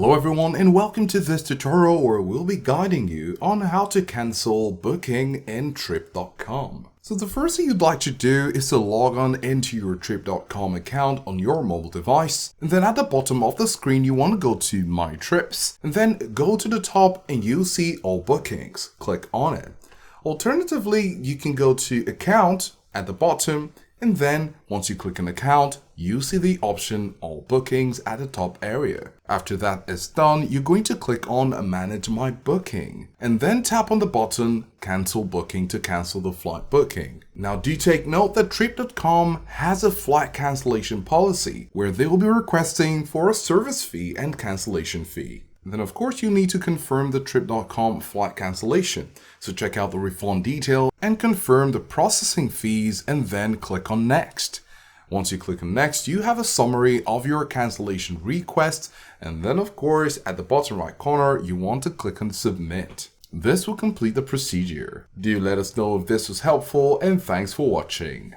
Hello everyone and welcome to this tutorial where we'll be guiding you on how to cancel booking in Trip.com. So the first thing you'd like to do is to log on into your Trip.com account on your mobile device, and then at the bottom of the screen you want to go to My Trips, and then go to the top and you'll see All Bookings. Click on it. Alternatively, you can go to Account at the bottom, and then once you click on Account, you see the option All Bookings at the top area. After that is done, you're going to click on Manage My Booking and then tap on the button Cancel Booking to cancel the flight booking. Now do take note that Trip.com has a flight cancellation policy where they will be requesting for a service fee and cancellation fee. And then of course you need to confirm the Trip.com flight cancellation. So check out the refund detail and confirm the processing fees and then click on Next. Once you click on Next, you have a summary of your cancellation request, and then of course at the bottom right corner you want to click on Submit. This will complete the procedure. Do let us know if this was helpful, and thanks for watching.